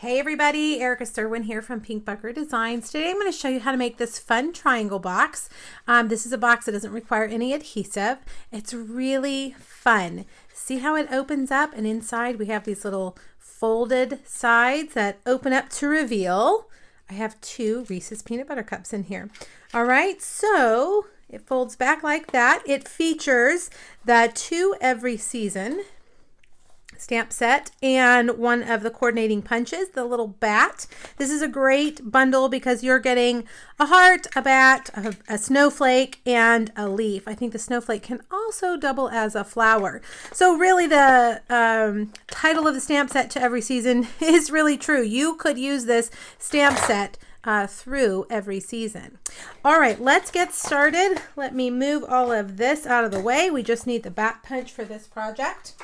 Hey everybody, Erica Serwin here from Pink Bucker Designs. Today I'm going to show you how to make this fun triangle box. This is a box that doesn't require any adhesive. It's really fun. See how it opens up, and inside we have these little folded sides that open up to reveal. I have 2 Reese's Peanut Butter Cups in here. All right, so it folds back like that. It features the 2 Every Season stamp set and one of the coordinating punches, the little bat. This is a great bundle because you're getting a heart, a bat, a snowflake, and a leaf. I think the snowflake can also double as a flower. So really the title of the stamp set, To Every Season, is really true. You could use this stamp set through every season. All right, let's get started. Let me move all of this out of the way. We just need the bat punch for this project.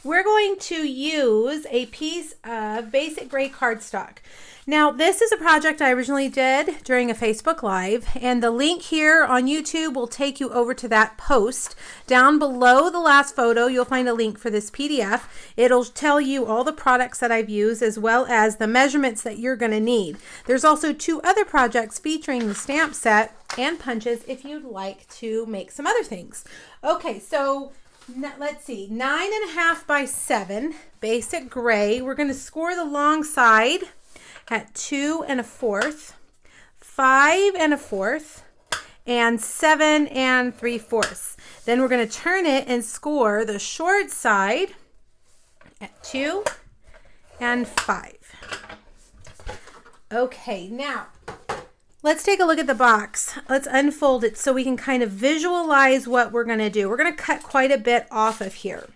We're going to use a piece of basic gray cardstock. Now, this is a project I originally did during a Facebook Live, and the link here on YouTube will take you over to that post. Down below the last photo, you'll find a link for this PDF. It'll tell you all the products that I've used as well as the measurements that you're going to need. There's also 2 other projects featuring the stamp set and punches if you'd like to make some other things. Okay, so let's see, 9.5 by 7 basic gray. We're going to score the long side at 2 1/4, 5 1/4, and 7 3/4. Then we're going to turn it and score the short side at 2 and 5. Okay, now let's take a look at the box. Let's unfold it so we can kind of visualize what we're going to do. We're going to cut quite a bit off of here.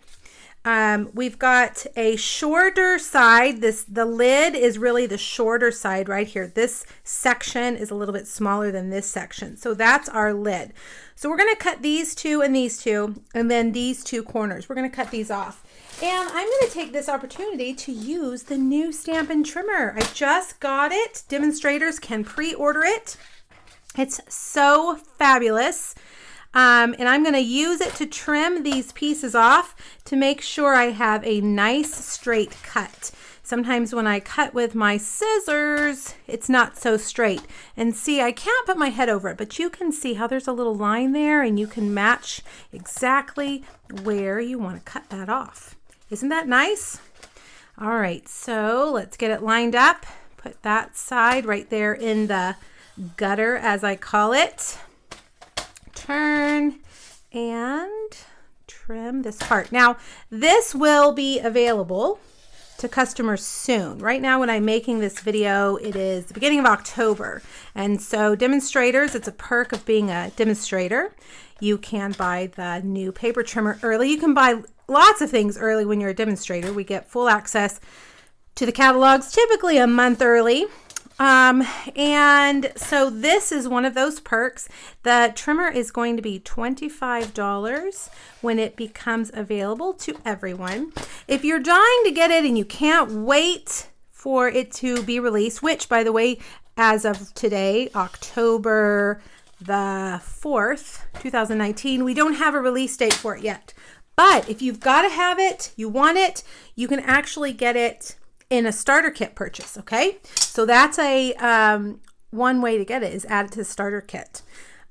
We've got a shorter side. The lid is really the shorter side right here. This section is a little bit smaller than this section. So that's our lid. So we're going to cut these 2 and these 2, and then these 2 corners. We're going to cut these off. And I'm going to take this opportunity to use the new Stampin' Trimmer. I just got it. Demonstrators can pre-order it. It's so fabulous. And I'm going to use it to trim these pieces off to make sure I have a nice straight cut. Sometimes when I cut with my scissors, it's not so straight. And see, I can't put my head over it, but you can see how there's a little line there, and you can match exactly where you want to cut that off. Isn't that nice? All right, so let's get it lined up. Put that side right there in the gutter, as I call it. Turn and trim this part. Now, this will be available to customers soon. Right now, when I'm making this video, it is the beginning of October. And so demonstrators, it's a perk of being a demonstrator. You can buy the new paper trimmer early. You can buy lots of things early when you're a demonstrator. We get full access to the catalogs typically a month early. And so this is one of those perks. The trimmer is going to be $25 when it becomes available to everyone. If you're dying to get it and you can't wait for it to be released, which, by the way, as of today, October the 4th, 2019, we don't have a release date for it yet. But if you've got to have it, you want it, you can actually get it in a starter kit purchase, okay? So that's a one way to get it, is add it to the starter kit.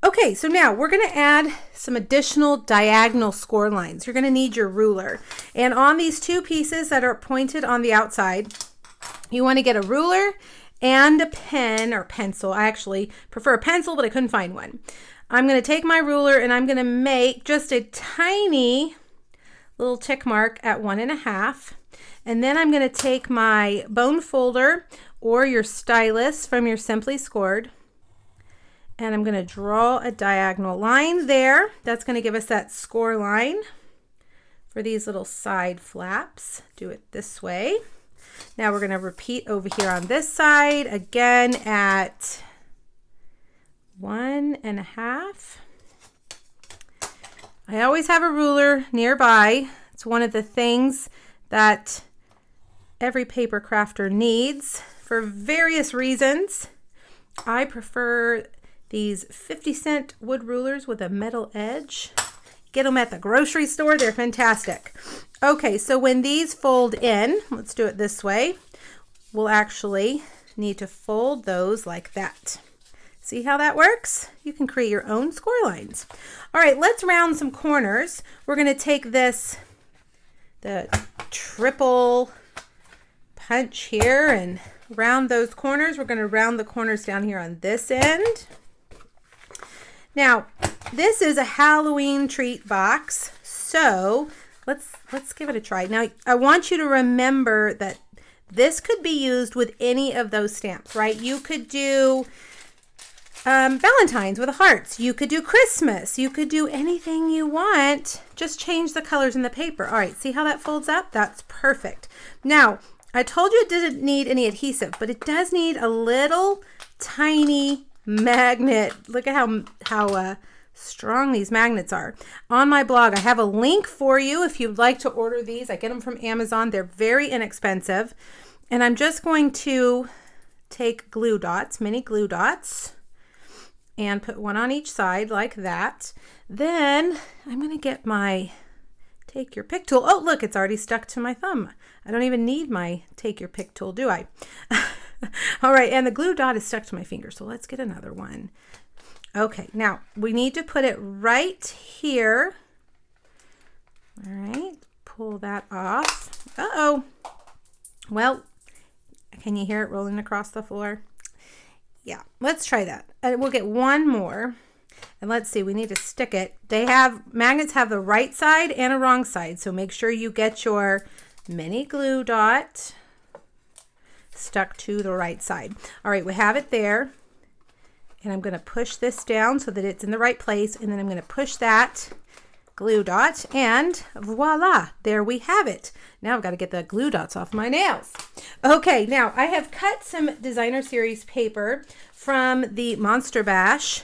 Okay, so now we're going to add some additional diagonal score lines. You're going to need your ruler. And on these 2 pieces that are pointed on the outside, you want to get a ruler and a pen or pencil. I actually prefer a pencil, but I couldn't find one. I'm going to take my ruler and I'm going to make just a tiny little tick mark at 1 1/2. And then I'm going to take my bone folder or your stylus from your Simply Scored, and I'm going to draw a diagonal line there. That's going to give us that score line for these little side flaps. Do it this way. Now we're going to repeat over here on this side again at 1 1/2. I always have a ruler nearby. It's one of the things that every paper crafter needs for various reasons. I prefer these 50-cent wood rulers with a metal edge. Get them at the grocery store. They're fantastic. Okay, so when these fold in, let's do it this way. we'll actually need to fold those like that. See how that works? You can create your own score lines. All right, let's round some corners. We're going to take this, the triple punch here, and round those corners. We're going to round the corners down here on this end. Now, this is a Halloween treat box, so let's give it a try. Now, I want you to remember that this could be used with any of those stamps, right? You could do Valentine's with hearts. You could do Christmas. You could do anything you want. Just change the colors in the paper. All right, see how that folds up? That's perfect. Now, I told you it didn't need any adhesive, but it does need a little tiny magnet. Look at how strong these magnets are. On my blog, I have a link for you if you'd like to order these. I get them from Amazon. They're very inexpensive. And I'm just going to take glue dots, mini glue dots, and put one on each side like that. Then I'm going to get my take your pick tool. Oh, look, it's already stuck to my thumb. I don't even need my take your pick tool, do I? All right, and the glue dot is stuck to my finger, so let's get another one. Okay, now we need to put it right here. All right, pull that off. Uh-oh. Well, can you hear it rolling across the floor? Yeah, let's try that. And we'll get one more. And let's see, we need to stick it. Magnets have the right side and a wrong side, so make sure you get your mini glue dot stuck to the right side. All right, we have it there. And I'm going to push this down so that it's in the right place. And then I'm going to push that glue dot, and voila, there we have it. Now I've got to get the glue dots off my nails. Okay, now I have cut some Designer Series paper from the Monster Bash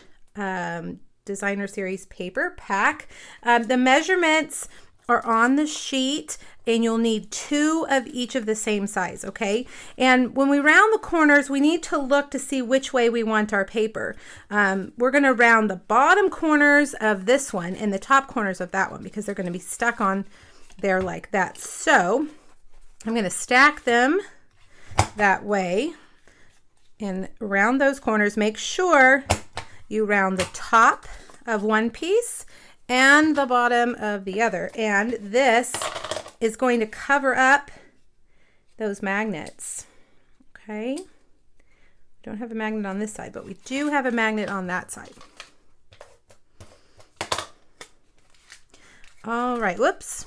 Designer Series paper pack. The measurements are on the sheet, and you'll need 2 of each of the same size, okay? And when we round the corners, we need to look to see which way we want our paper. We're going to round the bottom corners of this one and the top corners of that one because they're going to be stuck on there like that. So I'm going to stack them that way and round those corners. Make sure you round the top of one piece and the bottom of the other. And this is going to cover up those magnets. Okay. Don't have a magnet on this side, but we do have a magnet on that side. All right, whoops.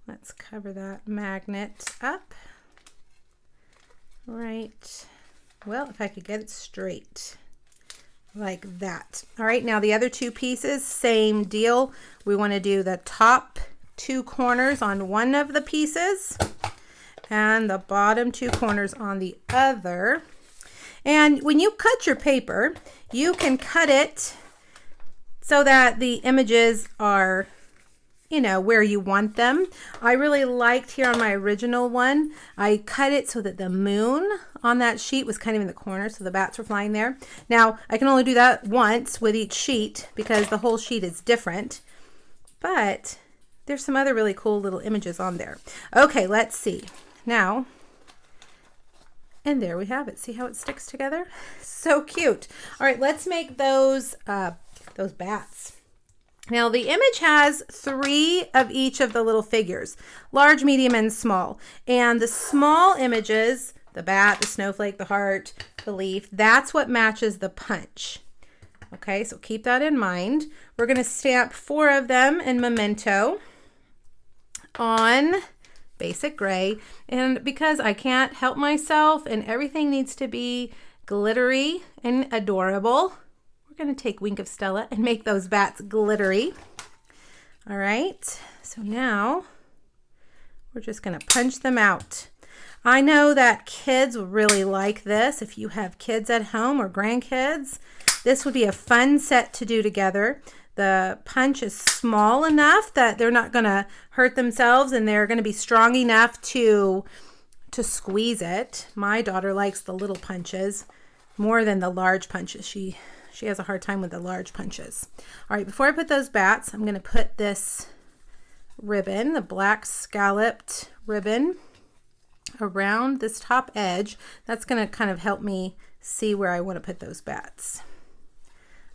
Let's cover that magnet up. Right. Well, if I could get it straight. Like that. All right, now the other 2 pieces, same deal. We want to do the top 2 corners on one of the pieces and the bottom 2 corners on the other. And when you cut your paper, you can cut it so that the images are, you know, where you want them. I really liked here on my original one, I cut it so that the moon on that sheet was kind of in the corner, so the bats were flying there. Now, I can only do that once with each sheet because the whole sheet is different, but there's some other really cool little images on there. Okay, let's see. Now, and there we have it. See how it sticks together? So cute. All right, let's make those bats. Now the image has 3 of each of the little figures, large, medium, and small. And the small images, the bat, the snowflake, the heart, the leaf, that's what matches the punch. Okay, so keep that in mind. We're going to stamp 4 of them in Memento on basic gray. And because I can't help myself and everything needs to be glittery and adorable, we're going to take Wink of Stella and make those bats glittery. All right, so now we're just going to punch them out. I know that kids will really like this. If you have kids at home or grandkids, this would be a fun set to do together. The punch is small enough that they're not going to hurt themselves, and they're going to be strong enough to squeeze it. My daughter likes the little punches more than the large punches. She has a hard time with the large punches. All right, before I put those bats, I'm going to put this ribbon, the black scalloped ribbon, around this top edge. That's going to kind of help me see where I want to put those bats.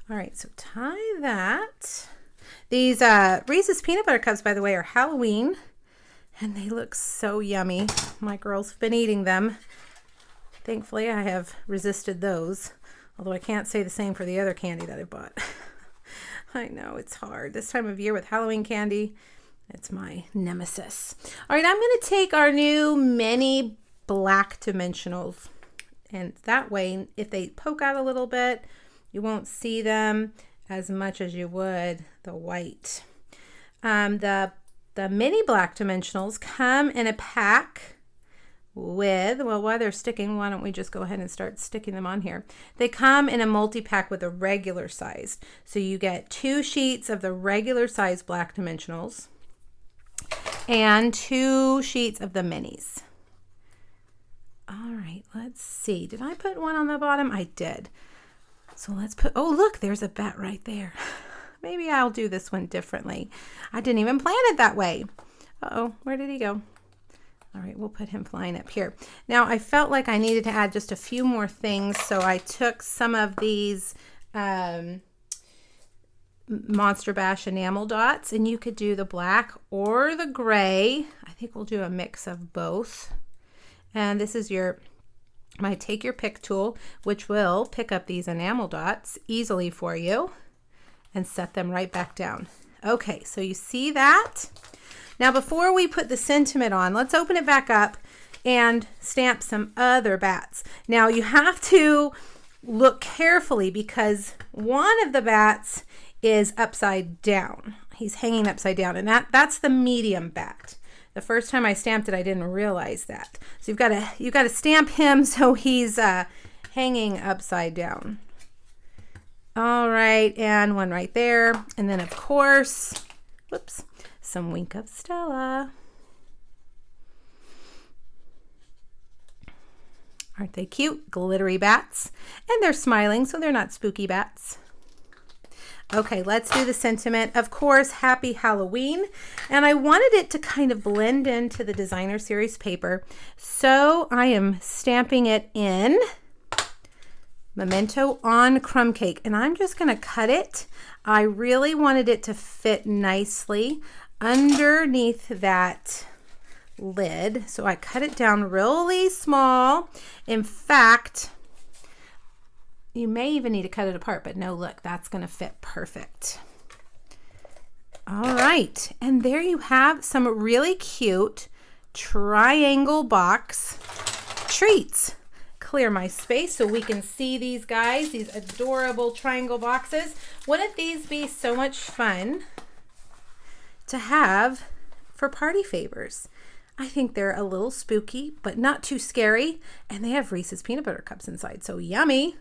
All right, so tie that. These Reese's Peanut Butter Cups, by the way, are Halloween, and they look so yummy. My girls have been eating them. Thankfully, I have resisted those, although I can't say the same for the other candy that I bought. I know, it's hard. This time of year with Halloween candy, it's my nemesis. All right, I'm going to take our new mini black dimensionals, and that way, if they poke out a little bit, you won't see them as much as you would the white. The mini black dimensionals come in a pack with, well, while they're sticking, why don't we just go ahead and start sticking them on here. They come in a multi-pack with a regular size. So you get 2 sheets of the regular size black dimensionals and 2 sheets of the minis. All right, let's see. Did I put one on the bottom? I did. So let's put, oh, look, there's a bat right there. Maybe I'll do this one differently. I didn't even plan it that way. Uh-oh, where did he go? All right, we'll put him flying up here. Now, I felt like I needed to add just a few more things, so I took some of these Monster Bash enamel dots, and you could do the black or the gray. I think we'll do a mix of both. And this is my Take Your Pick tool, which will pick up these enamel dots easily for you and set them right back down. Okay, so you see that? Now, before we put the sentiment on, let's open it back up and stamp some other bats. Now, you have to look carefully because one of the bats is upside down. He's hanging upside down, and that's the medium bat. The first time I stamped it, I didn't realize that. So you've got to stamp him so he's hanging upside down. All right, and one right there. And then, of course, whoops, some Wink of Stella. Aren't they cute? Glittery bats. And they're smiling, so they're not spooky bats. Okay, let's do the sentiment. Of course, Happy Halloween. And I wanted it to kind of blend into the Designer Series paper. So I am stamping it in Memento on Crumb Cake. And I'm just going to cut it. I really wanted it to fit nicely underneath that lid. So I cut it down really small. In fact, you may even need to cut it apart, but no, look, that's going to fit perfect. All right, and there you have some really cute triangle box treats. Clear my space so we can see these guys, these adorable triangle boxes. Wouldn't these be so much fun to have for party favors? I think they're a little spooky, but not too scary, and they have Reese's Peanut Butter Cups inside, so yummy.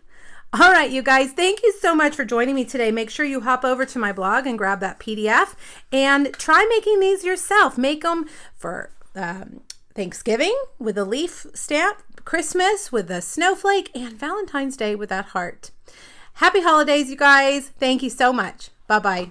All right, you guys, thank you so much for joining me today. Make sure you hop over to my blog and grab that PDF and try making these yourself. Make them for Thanksgiving with a leaf stamp, Christmas with a snowflake, and Valentine's Day with that heart. Happy holidays, you guys. Thank you so much. Bye-bye.